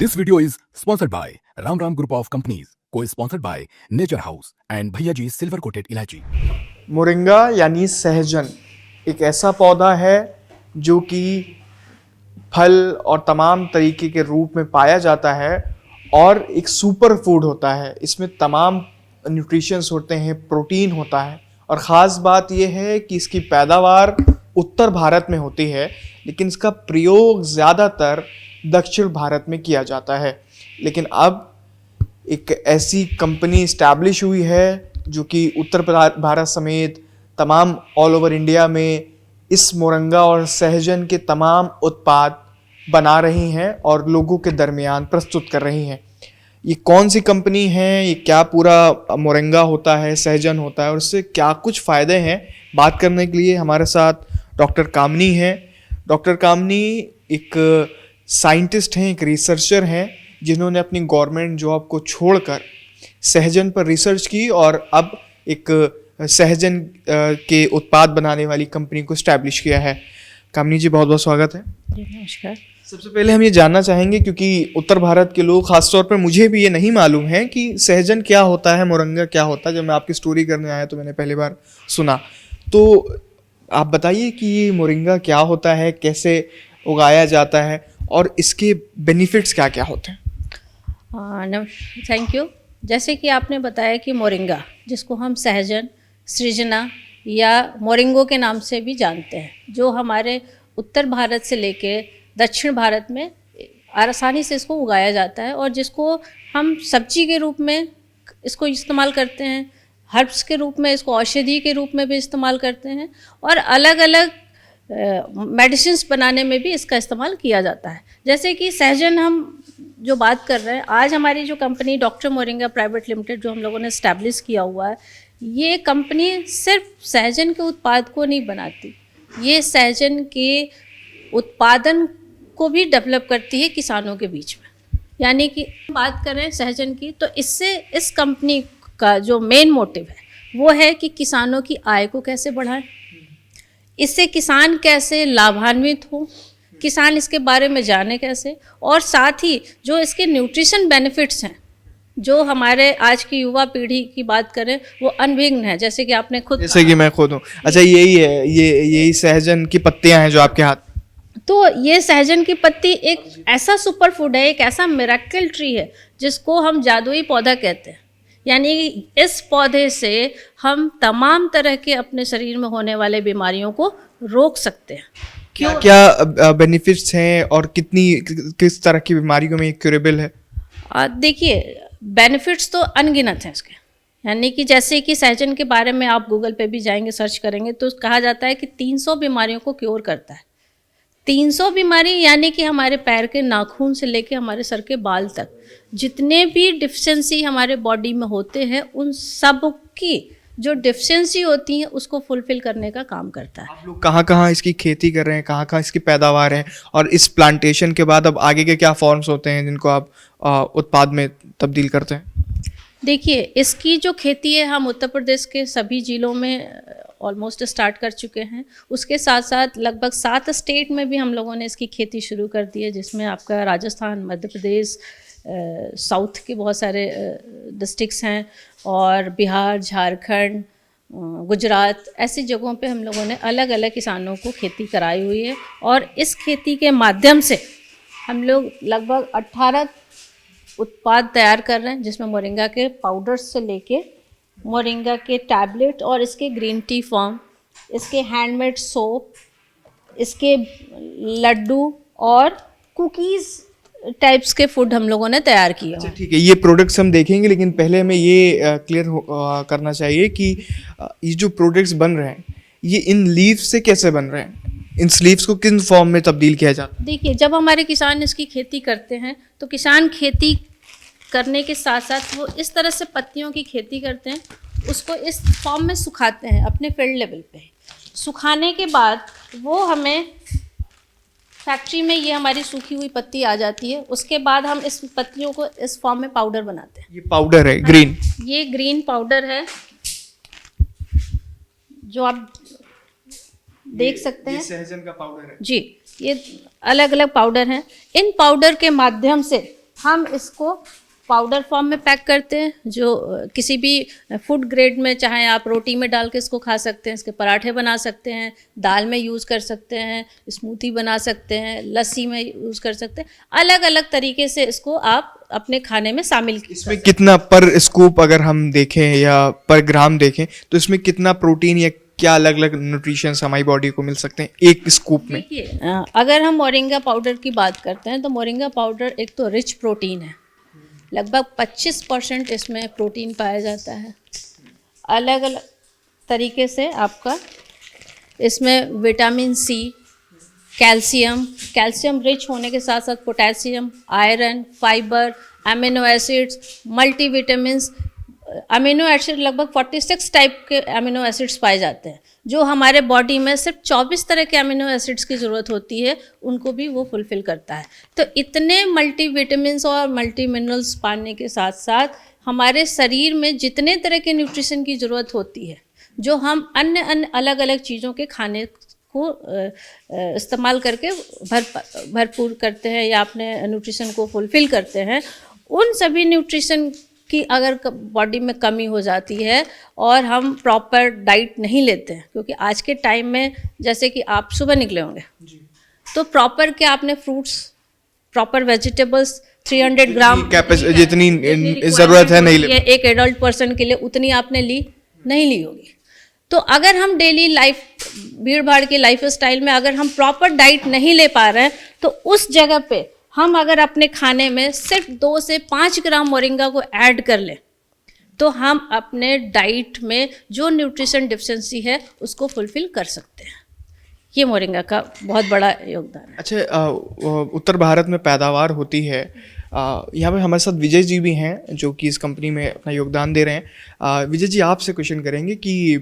This video is sponsored by Ram Ram Group of Companies, co-sponsored by Nature House and Bhaiya Ji Silver Coated Ilaichi. Moringa यानी सहजन एक ऐसा पौधा है जो कि फल और तमाम तरीके के रूप में पाया जाता है और एक सुपर फूड होता है। इसमें तमाम न्यूट्रिशंस होते हैं, प्रोटीन होता है और ख़ास बात यह है कि इसकी पैदावार उत्तर भारत में होती है, लेकिन इसका प्रयोग ज़्यादातर दक्षिण भारत में किया जाता है। लेकिन अब एक ऐसी कंपनी इस्टेब्लिश हुई है जो कि उत्तर भारत समेत तमाम ऑल ओवर इंडिया में इस मोरिंगा और सहजन के तमाम उत्पाद बना रही हैं और लोगों के दरमियान प्रस्तुत कर रही हैं। ये कौन सी कंपनी है, ये क्या पूरा मोरिंगा होता है, सहजन होता है और उससे क्या कुछ फ़ायदे हैं, बात करने के लिए हमारे साथ डॉक्टर कामनी हैं। डॉक्टर कामनी एक साइंटिस्ट हैं, एक रिसर्चर हैं, जिन्होंने अपनी गवर्नमेंट जॉब को छोड़कर सहजन पर रिसर्च की और अब एक सहजन के उत्पाद बनाने वाली कंपनी को स्टैब्लिश किया है। कामनी जी, बहुत बहुत स्वागत है। जी नमस्कार। सबसे पहले हम ये जानना चाहेंगे, क्योंकि उत्तर भारत के लोग, खासतौर पर मुझे भी ये नहीं मालूम है कि सहजन क्या होता है, मोरिंगा क्या होता है। जब मैं आपकी स्टोरी करने आया तो मैंने पहली बार सुना, तो आप बताइए कि ये मोरिंगा क्या होता है, कैसे उगाया जाता है और इसके बेनिफिट्स क्या क्या होते हैं। Thank you. जैसे कि आपने बताया कि मोरिंगा, जिसको हम सहजन, सृजना या मोरिंगो के नाम से भी जानते हैं, जो हमारे उत्तर भारत से लेके दक्षिण भारत में आसानी से इसको उगाया जाता है और जिसको हम सब्जी के रूप में इसको इस्तेमाल करते हैं, हर्ब्स के रूप में इसको औषधि के रूप में भी इस्तेमाल करते हैं और अलग अलग मेडिसिन्स बनाने में भी इसका इस्तेमाल किया जाता है। जैसे कि सहजन हम जो बात कर रहे हैं, आज हमारी जो company doctor moringa private limited जो हम लोगों ने इस्टेब्लिश किया हुआ है, ये कंपनी सिर्फ सहजन के उत्पाद को नहीं बनाती, ये सहजन के उत्पादन को भी डेवलप करती है किसानों के बीच में। यानी कि बात करें सहजन की, तो इससे इस कंपनी का जो मेन मोटिव है वो है कि किसानों की आय को कैसे बढ़ाएं, इससे किसान कैसे लाभान्वित हो, किसान इसके बारे में जाने कैसे, और साथ ही जो इसके न्यूट्रिशन बेनिफिट्स हैं, जो हमारे आज की युवा पीढ़ी की बात करें वो अनभिज्ञ है। जैसे कि आपने खुद, जैसे कि मैं खुद हूँ। अच्छा, यही है, यही सहजन की पत्तियां हैं जो आपके हाथ। तो ये सहजन की पत्ती एक ऐसा सुपर फूड है, एक ऐसा मिरेकल ट्री है जिसको हम जादुई पौधा कहते हैं। यानी इस पौधे से हम तमाम तरह के अपने शरीर में होने वाले बीमारियों को रोक सकते हैं। क्या क्या बेनिफिट्स हैं और किस तरह की बीमारियों में क्यूरेबल है? देखिए, बेनिफिट्स तो अनगिनत हैं इसके। यानी कि जैसे कि सहजन के बारे में आप गूगल पे भी जाएंगे, सर्च करेंगे तो कहा जाता है कि 300 बीमारियों को क्योर करता है। 300 बीमारी, यानी कि हमारे पैर के नाखून से लेके हमारे सर के बाल तक जितने भी डिफिशिएंसी हमारे बॉडी में होते हैं, उन सब की जो डिफिशिएंसी होती है उसको फुलफिल करने का काम करता है। आप लोग कहाँ कहाँ इसकी खेती कर रहे हैं, कहाँ कहाँ इसकी पैदावार है, और इस प्लांटेशन के बाद अब आगे के क्या फॉर्म्स होते हैं जिनको आप उत्पाद में तब्दील करते हैं? देखिए, इसकी जो खेती है हम उत्तर प्रदेश के सभी जिलों में ऑलमोस्ट स्टार्ट कर चुके हैं। उसके साथ साथ लगभग 7 स्टेट में भी हम लोगों ने इसकी खेती शुरू कर दी है, जिसमें आपका राजस्थान, मध्य प्रदेश, साउथ के बहुत सारे डिस्ट्रिक्ट्स हैं और बिहार, झारखंड, गुजरात, ऐसी जगहों पे हम लोगों ने अलग अलग किसानों को खेती कराई हुई है। और इस खेती के माध्यम से हम लोग लगभग 18 उत्पाद तैयार कर रहे हैं, जिसमें मोरिंगा के पाउडर्स से लेके मोरिंगा के टैबलेट और इसके ग्रीन टी फॉर्म, इसके हैंडमेड सोप, इसके लड्डू और कुकीज़ टाइप्स के फूड हम लोगों ने तैयार किए। अच्छा, ठीक है, ये प्रोडक्ट्स हम देखेंगे, लेकिन पहले हमें ये क्लियर करना चाहिए कि ये जो प्रोडक्ट्स बन रहे हैं ये इन लीव्स से कैसे बन रहे हैं, इन लीव्स को किन फॉर्म में तब्दील किया जाता है? देखिए, जब हमारे किसान इसकी खेती करते हैं तो किसान खेती करने के साथ साथ वो इस तरह से पत्तियों की खेती करते हैं, उसको इस फॉर्म में सुखाते हैं अपने फील्ड लेवल पे। सुखाने के बाद वो हमें फैक्ट्री में, ये हमारी सूखी हुई पत्ती आ जाती है, उसके बाद हम इस पत्तियों को इस फॉर्म में पाउडर बनाते हैं। ये पाउडर है ग्रीन? ये ग्रीन पाउडर है जो आप देख सकते हैं। सहजन का पाउडर है जी, ये अलग अलग पाउडर हैं। इन पाउडर के माध्यम से हम इसको पाउडर फॉर्म में पैक करते हैं, जो किसी भी फूड ग्रेड में, चाहे आप रोटी में डाल के इसको खा सकते हैं, इसके पराठे बना सकते हैं, दाल में यूज़ कर सकते हैं, स्मूथी बना सकते हैं, लस्सी में यूज़ कर सकते हैं। अलग अलग तरीके से इसको आप अपने खाने में शामिल कीजिए। इसमें कितना पर स्कूप अगर हम देखें या पर ग्राम देखें तो इसमें कितना प्रोटीन या क्या अलग अलग न्यूट्रिशंस हमारी बॉडी को मिल सकते हैं एक स्कूप में? देखिए, अगर हम मोरिंगा पाउडर की बात करते हैं तो मोरिंगा पाउडर एक तो रिच प्रोटीन है, लगभग 25% इसमें प्रोटीन पाया जाता है। अलग अलग तरीके से आपका इसमें विटामिन सी, कैल्शियम रिच होने के साथ साथ potassium, iron, fibre, amino acids, multivitamins. Amino acid लगभग 46 टाइप के अमीनो एसिड्स पाए जाते हैं, जो हमारे बॉडी में सिर्फ 24 तरह के अमीनो एसिड्स की ज़रूरत होती है, उनको भी वो फुलफ़िल करता है। तो इतने मल्टीविटामिन्स और मल्टी मिनरल्स पाने के साथ साथ हमारे शरीर में जितने तरह के न्यूट्रिशन की ज़रूरत होती है, जो हम अन्य अलग अलग चीज़ों के खाने को इस्तेमाल करके भरपूर करते हैं या अपने न्यूट्रिशन को फुलफ़िल करते हैं, उन सभी न्यूट्रिशन कि अगर बॉडी में कमी हो जाती है और हम प्रॉपर डाइट नहीं लेते हैं, क्योंकि आज के टाइम में जैसे कि आप सुबह निकले होंगे तो प्रॉपर क्या आपने फ्रूट्स, प्रॉपर वेजिटेबल्स 300 ग्राम जितनी ज़रूरत है नहीं ले, एक एडल्ट पर्सन के लिए उतनी आपने नहीं ली होगी। तो अगर हम डेली लाइफ, भीड़ भाड़ की लाइफ स्टाइल में अगर हम प्रॉपर डाइट नहीं ले पा रहे हैं, तो उस जगह पे हम अगर अपने खाने में सिर्फ 2 से 5 ग्राम मोरिंगा को ऐड कर लें, तो हम अपने डाइट में जो न्यूट्रिशन डिफिशिएंसी है उसको फुलफिल कर सकते हैं। ये मोरिंगा का बहुत बड़ा योगदान है। अच्छा, उत्तर भारत में पैदावार होती है। यहाँ पे हमारे साथ विजय जी भी हैं जो कि इस कंपनी में अपना योगदान दे रहे हैं। विजय जी, आपसे क्वेश्चन करेंगे कि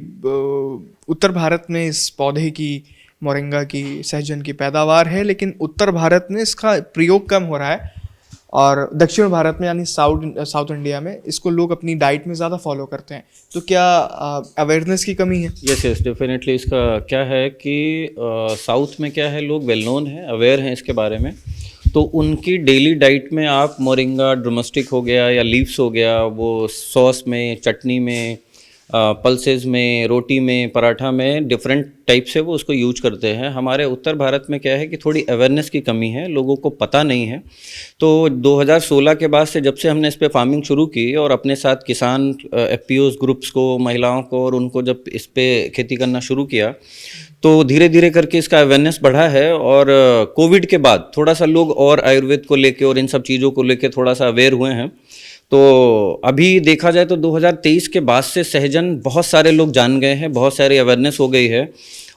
उत्तर भारत में इस पौधे की, मोरिंगा की, सहजन की पैदावार है, लेकिन उत्तर भारत में इसका प्रयोग कम हो रहा है और दक्षिण भारत में यानी साउथ इंडिया में इसको लोग अपनी डाइट में ज़्यादा फॉलो करते हैं। तो क्या अवेयरनेस की कमी है? Yes definitely. इसका क्या है कि साउथ में क्या है, लोग वेल नोन हैं, अवेयर हैं इसके बारे में, तो उनकी डेली डाइट में आप मोरिंगा ड्रामस्टिक हो गया या लीव्स हो गया, वो सॉस में, चटनी में, पल्सेस में, रोटी में, पराठा में, डिफरेंट टाइप से वो उसको यूज करते हैं। हमारे उत्तर भारत में क्या है कि थोड़ी अवेयरनेस की कमी है, लोगों को पता नहीं है। तो 2016 के बाद से जब से हमने इस पे फार्मिंग शुरू की और अपने साथ किसान FPOs ग्रुप्स को, महिलाओं को, और उनको जब इस पे खेती करना शुरू किया, तो धीरे धीरे करके इसका अवेयरनेस बढ़ा है। और कोविड के बाद थोड़ा सा लोग और आयुर्वेद को लेके और इन सब चीज़ों को लेके थोड़ा सा अवेयर हुए हैं। तो अभी देखा जाए तो 2023 के बाद से सहजन बहुत सारे लोग जान गए हैं, बहुत सारी अवेयरनेस हो गई है।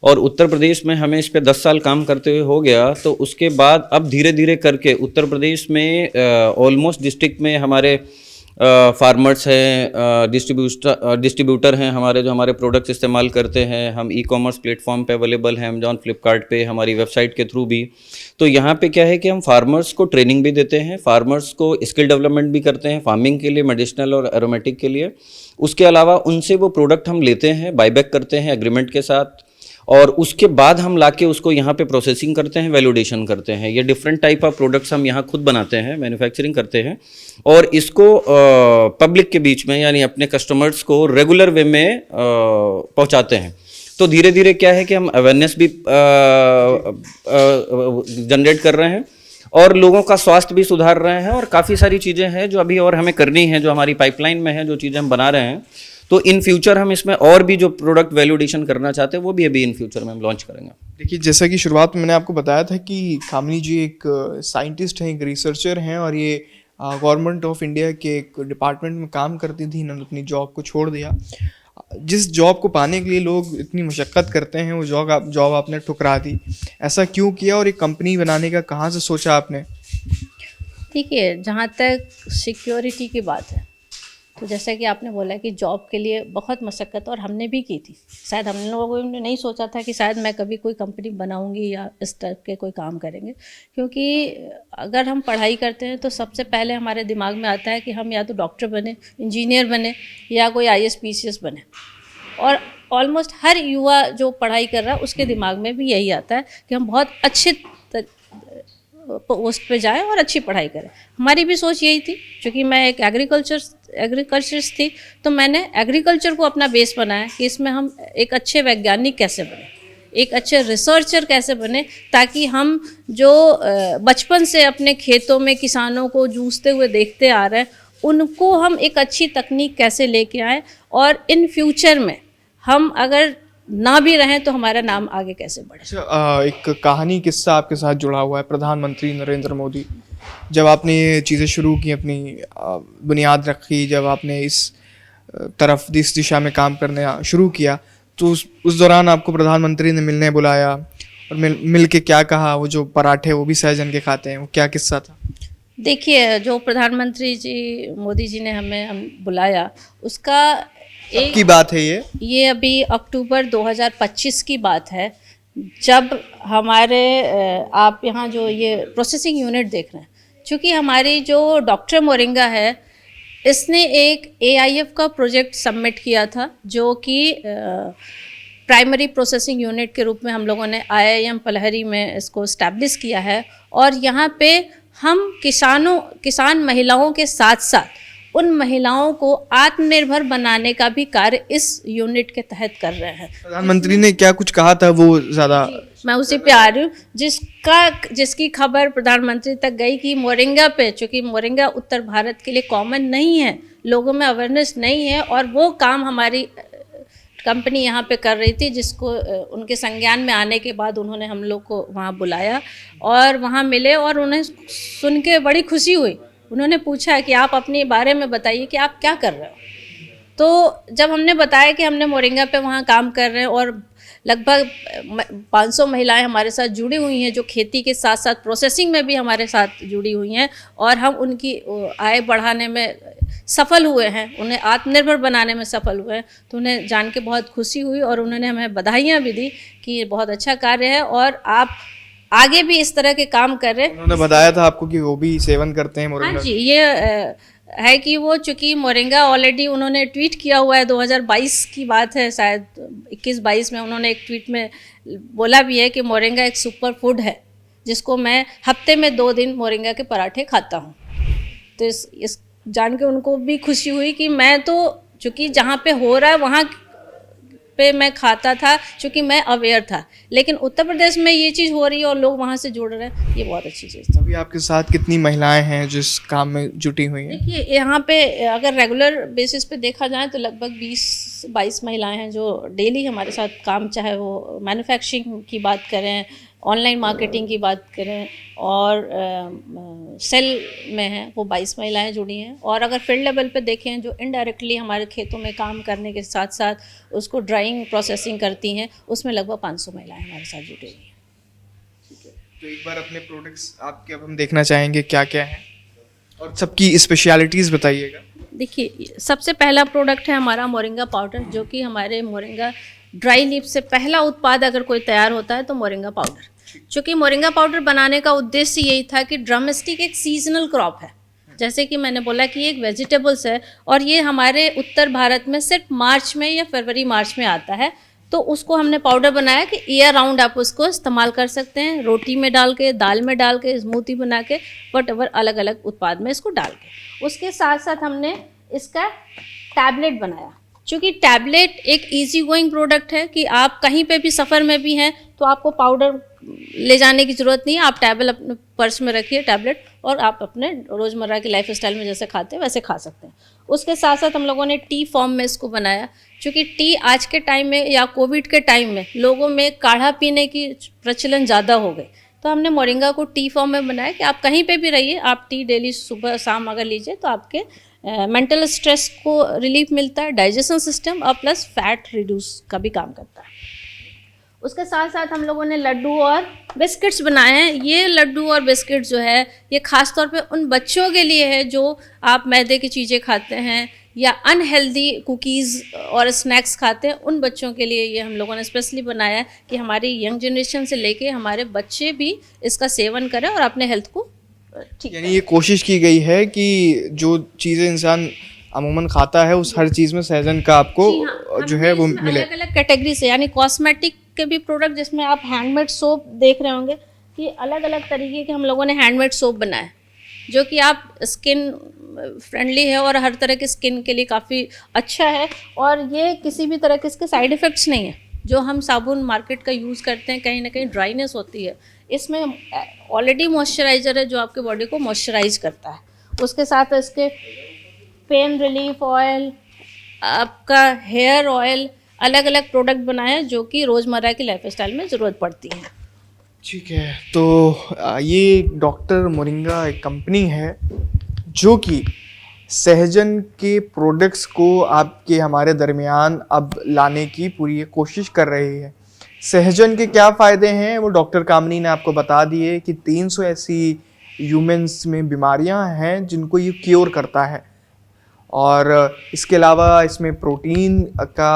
और उत्तर प्रदेश में हमें इस पे 10 साल काम करते हुए हो गया, तो उसके बाद अब धीरे धीरे करके उत्तर प्रदेश में ऑलमोस्ट डिस्ट्रिक्ट में हमारे फार्मर्स हैं, डिस्ट्रीब्यूटर हैं हमारे, जो हमारे प्रोडक्ट्स इस्तेमाल करते हैं। हम ई-कॉमर्स प्लेटफॉर्म पे अवेलेबल हैं, अमेजॉन, फ्लिपकार्ट पे, हमारी वेबसाइट के थ्रू भी। तो यहाँ पे क्या है कि हम फार्मर्स को ट्रेनिंग भी देते हैं, फार्मर्स को स्किल डेवलपमेंट भी करते हैं फार्मिंग के लिए, मेडिसिनल और एरोमेटिक के लिए। उसके अलावा उनसे वो प्रोडक्ट हम लेते हैं, बाईबैक करते हैं एग्रीमेंट के साथ, और उसके बाद हम लाके उसको यहाँ पे प्रोसेसिंग करते हैं, वैल्यूडेशन करते हैं। ये डिफरेंट टाइप ऑफ प्रोडक्ट्स हम यहाँ खुद बनाते हैं, मैन्युफैक्चरिंग करते हैं, और इसको पब्लिक के बीच में, यानी अपने कस्टमर्स को रेगुलर वे में पहुँचाते हैं। तो धीरे धीरे क्या है कि हम अवेयरनेस भी जनरेट कर रहे हैं और लोगों का स्वास्थ्य भी सुधार रहे हैं, और काफ़ी सारी चीज़ें हैं जो अभी और हमें करनी है, जो हमारी पाइपलाइन में है, जो चीज़ें हम बना रहे हैं। तो इन फ्यूचर हम इसमें और भी जो प्रोडक्ट वैल्यूडेशन करना चाहते हैं वो भी अभी इन फ्यूचर में हम लॉन्च करेंगे। देखिए, जैसा कि शुरुआत में मैंने आपको बताया था कि कामिनी जी एक साइंटिस्ट हैं, एक रिसर्चर हैं, और ये गवर्नमेंट ऑफ इंडिया के एक डिपार्टमेंट में काम करती थी। इन्होंने अपनी जॉब को छोड़ दिया। जिस जॉब को पाने के लिए लोग इतनी मशक्क़त करते हैं, वो जॉब आपने ठुकरा दी। ऐसा क्यों किया और एक कंपनी बनाने का कहाँ से सोचा आपने? देखिए, जहाँ तक सिक्योरिटी की बात है, तो जैसा कि आपने बोला कि जॉब के लिए बहुत मशक्क़त और हमने भी की थी। शायद हम लोगों ने नहीं सोचा था कि शायद मैं कभी कोई कंपनी बनाऊंगी या इस टाइप के कोई काम करेंगे, क्योंकि अगर हम पढ़ाई करते हैं तो सबसे पहले हमारे दिमाग में आता है कि हम या तो डॉक्टर बने, इंजीनियर बने, या कोई IAS PCS बने। और ऑलमोस्ट हर युवा जो पढ़ाई कर रहा है उसके दिमाग में भी यही आता है कि हम बहुत अच्छे पोस्ट पे जाए और अच्छी पढ़ाई करें। हमारी भी सोच यही थी, क्योंकि मैं एक एग्रीकल्चरिस्ट थी, तो मैंने एग्रीकल्चर को अपना बेस बनाया कि इसमें हम एक अच्छे वैज्ञानिक कैसे बने, एक अच्छे रिसर्चर कैसे बने, ताकि हम जो बचपन से अपने खेतों में किसानों को जूझते हुए देखते आ रहे हैं, उनको हम एक अच्छी तकनीक कैसे लेके आएँ, और इन फ्यूचर में हम अगर ना भी रहें तो हमारा नाम आगे कैसे बढ़े। अच्छा, एक कहानी किस्सा आपके साथ जुड़ा हुआ है। प्रधानमंत्री नरेंद्र मोदी, जब आपने ये चीज़ें शुरू की, अपनी बुनियाद रखी, जब आपने इस दिशा में काम करना शुरू किया, तो उस दौरान आपको प्रधानमंत्री ने मिलने बुलाया और मिल के क्या कहा? वो जो पराठे वो भी सहजन के खाते हैं, वो क्या किस्सा था? देखिए, जो प्रधानमंत्री जी मोदी जी ने हम बुलाया, उसका एक की बात है ये अभी अक्टूबर 2025 की बात है, जब हमारे आप यहाँ जो ये प्रोसेसिंग यूनिट देख रहे हैं, चूँकि हमारी जो डॉक्टर मोरिंगा है, इसने एक AIF का प्रोजेक्ट सबमिट किया था, जो कि प्राइमरी प्रोसेसिंग यूनिट के रूप में हम लोगों ने IIM पलहरी में इसको इस्टेब्लिश किया है। और यहाँ पे हम किसान महिलाओं के साथ साथ उन महिलाओं को आत्मनिर्भर बनाने का भी कार्य इस यूनिट के तहत कर रहे हैं। प्रधानमंत्री ने क्या कुछ कहा था, वो ज़्यादा मैं उसी पे आ रही हूँ, जिसकी खबर प्रधानमंत्री तक गई कि मोरिंगा पे, चूँकि मोरिंगा उत्तर भारत के लिए कॉमन नहीं है, लोगों में अवेयरनेस नहीं है, और वो काम हमारी कंपनी यहाँ पे कर रही थी, जिसको उनके संज्ञान में आने के बाद उन्होंने हम लोग को वहाँ बुलाया और वहाँ मिले, और उन्हें सुन के बड़ी खुशी हुई। उन्होंने पूछा कि आप अपने बारे में बताइए कि आप क्या कर रहे हो। तो जब हमने बताया कि हमने मोरिंगा पे वहाँ काम कर रहे हैं और लगभग 500 महिलाएं हमारे साथ जुड़ी हुई हैं, जो खेती के साथ साथ प्रोसेसिंग में भी हमारे साथ जुड़ी हुई हैं, और हम उनकी आय बढ़ाने में सफल हुए हैं, उन्हें आत्मनिर्भर बनाने में सफल हुए हैं, तो उन्हें जान के बहुत खुशी हुई और उन्होंने हमें बधाइयाँ भी दी कि ये बहुत अच्छा कार्य है और आप आगे भी इस तरह के काम कर रहे हैं। उन्होंने बताया था आपको कि वो भी सेवन करते हैं मोरिंगा? हाँ जी, ये है कि वो, चूँकि मोरिंगा ऑलरेडी उन्होंने ट्वीट किया हुआ है, 2022 की बात है, शायद 21-22 में उन्होंने एक ट्वीट में बोला भी है कि मोरिंगा एक सुपर फूड है, जिसको मैं हफ्ते में 2 दिन मोरिंगा के पराठे खाता हूँ। तो इस जान के उनको भी खुशी हुई कि मैं तो, चूँकि जहाँ पे हो रहा है वहाँ पे मैं खाता था, क्योंकि मैं अवेयर था, लेकिन उत्तर प्रदेश में ये चीज़ हो रही है और लोग वहाँ से जुड़ रहे हैं, ये बहुत अच्छी चीज़ है। अभी आपके साथ कितनी महिलाएं हैं जो इस काम में जुटी हुई हैं? देखिए, यहाँ पे अगर रेगुलर बेसिस पे देखा जाए तो लगभग 20-22 महिलाएं हैं जो डेली हमारे साथ काम, चाहे वो मैन्युफैक्चरिंग की बात करें, ऑनलाइन मार्केटिंग की बात करें, और सेल में हैं, वो 22 महिलाएं जुड़ी हैं। और अगर फील्ड लेवल पे देखें, जो इनडायरेक्टली हमारे खेतों में काम करने के साथ साथ उसको ड्राइंग प्रोसेसिंग करती हैं, उसमें लगभग 500 महिलाएं हमारे साथ जुड़ी हुई हैं। तो एक बार अपने प्रोडक्ट्स आपके अब हम देखना चाहेंगे क्या क्या है, और सबकी स्पेशलिटीज़ बताइएगा। देखिए, सबसे पहला प्रोडक्ट है हमारा मोरिंगा पाउडर, जो कि हमारे मोरिंगा ड्राई लीफ से पहला उत्पाद अगर कोई तैयार होता है तो मोरिंगा पाउडर। चूँकि मोरिंगा पाउडर बनाने का उद्देश्य यही था कि ड्रमस्टिक एक सीजनल क्रॉप है, जैसे कि मैंने बोला कि एक वेजिटेबल्स है, और ये हमारे उत्तर भारत में सिर्फ मार्च में या फरवरी मार्च में आता है। तो उसको हमने पाउडर बनाया कि ईयर राउंड आप उसको इस्तेमाल कर सकते हैं, रोटी में डाल के, दाल में डाल के, स्मूथी बना के, वटएवर अलग अलग उत्पाद में इसको डाल के। उसके साथ साथ हमने इसका टैबलेट बनाया। चूँकि टैबलेट एक इजी गोइंग प्रोडक्ट है कि आप कहीं पे भी सफ़र में भी हैं तो आपको पाउडर ले जाने की ज़रूरत नहीं है, आप टैबलेट अपने पर्स में रखिए टैबलेट, और आप अपने रोज़मर्रा की लाइफ स्टाइल में जैसे खाते हैं वैसे खा सकते हैं। उसके साथ साथ हम लोगों ने टी फॉर्म में इसको बनाया, क्योंकि टी आज के टाइम में या कोविड के टाइम में लोगों में काढ़ा पीने की प्रचलन ज़्यादा हो गई, तो हमने मोरिंगा को टी फॉर्म में बनाया कि आप कहीं पे भी रहिए, आप टी डेली सुबह शाम अगर लीजिए तो आपके मेंटल स्ट्रेस को रिलीफ मिलता है, डाइजेशन सिस्टम और प्लस फैट रिड्यूस का भी काम करता है। उसके साथ साथ हम लोगों ने लड्डू और बिस्किट्स बनाए हैं। ये लड्डू और बिस्किट जो है ये ख़ास तौर पे उन बच्चों के लिए है जो आप मैदे की चीज़ें खाते हैं या अनहेल्दी कुकीज़ और स्नैक्स खाते हैं, उन बच्चों के लिए ये हम लोगों ने स्पेशली बनाया है कि हमारी यंग जनरेशन से लेके हमारे बच्चे भी इसका सेवन करें और अपने हेल्थ को ठीक। यानी ये कोशिश की गई है कि जो चीज़ें इंसान अमूमन खाता है उस हर चीज़ में सहजन का आपको जो है वो मिले। अलग अलग कैटेगरी से, यानी कॉस्मेटिक के भी प्रोडक्ट, जिसमें आप हैंडमेड सोप देख रहे होंगे, कि अलग अलग तरीके के हम लोगों ने हैंडमेड सोप बनाए, जो कि आप स्किन फ्रेंडली है और हर तरह की स्किन के लिए काफ़ी अच्छा है। और ये किसी भी तरह के इसके साइड इफ़ेक्ट्स नहीं है। जो हम साबुन मार्केट का यूज़ करते हैं, कहीं ना कहीं ड्राइनेस होती है, इसमें ऑलरेडी मॉइस्चराइज़र है जो आपके बॉडी को मॉइस्चराइज करता है। उसके साथ इसके पेन रिलीफ ऑयल, आपका हेयर ऑयल, अलग अलग प्रोडक्ट बनाए हैं जो कि रोज़मर्रा की लाइफस्टाइल में ज़रूरत पड़ती है। ठीक है, तो ये डॉक्टर मोरिंगा एक कंपनी है जो कि सहजन के प्रोडक्ट्स को आपके हमारे दरमियान अब लाने की पूरी कोशिश कर रही है। सहजन के क्या फ़ायदे हैं वो डॉक्टर कामनी ने आपको बता दिए कि 300 ऐसी ह्यूमंस में बीमारियां हैं जिनको ये क्योर करता है। और इसके अलावा इसमें प्रोटीन का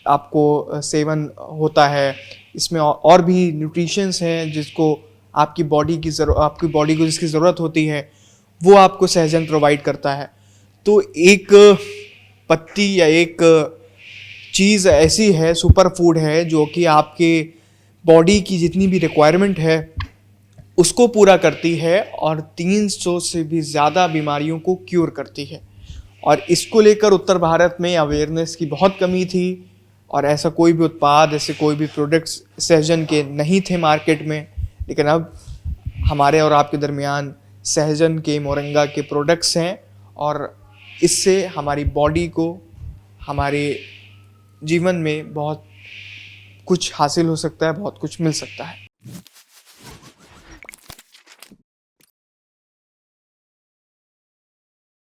आपको सेवन होता है, इसमें और भी न्यूट्रिशंस हैं जिसको आपकी बॉडी को जिसकी ज़रूरत होती है वो आपको सहजन प्रोवाइड करता है। तो एक पत्ती या एक चीज़ ऐसी है, सुपर फूड है, जो कि आपके बॉडी की जितनी भी रिक्वायरमेंट है उसको पूरा करती है और 300 से भी ज़्यादा बीमारियों को क्योर करती है। और इसको लेकर उत्तर भारत में अवेयरनेस की बहुत कमी थी और ऐसा कोई भी उत्पाद, ऐसे कोई भी प्रोडक्ट्स सहजन के नहीं थे मार्केट में। लेकिन अब हमारे और आपके दरमियान सहजन के, मोरिंगा के प्रोडक्ट्स हैं और इससे हमारी बॉडी को, हमारे जीवन में बहुत कुछ हासिल हो सकता है, बहुत कुछ मिल सकता है।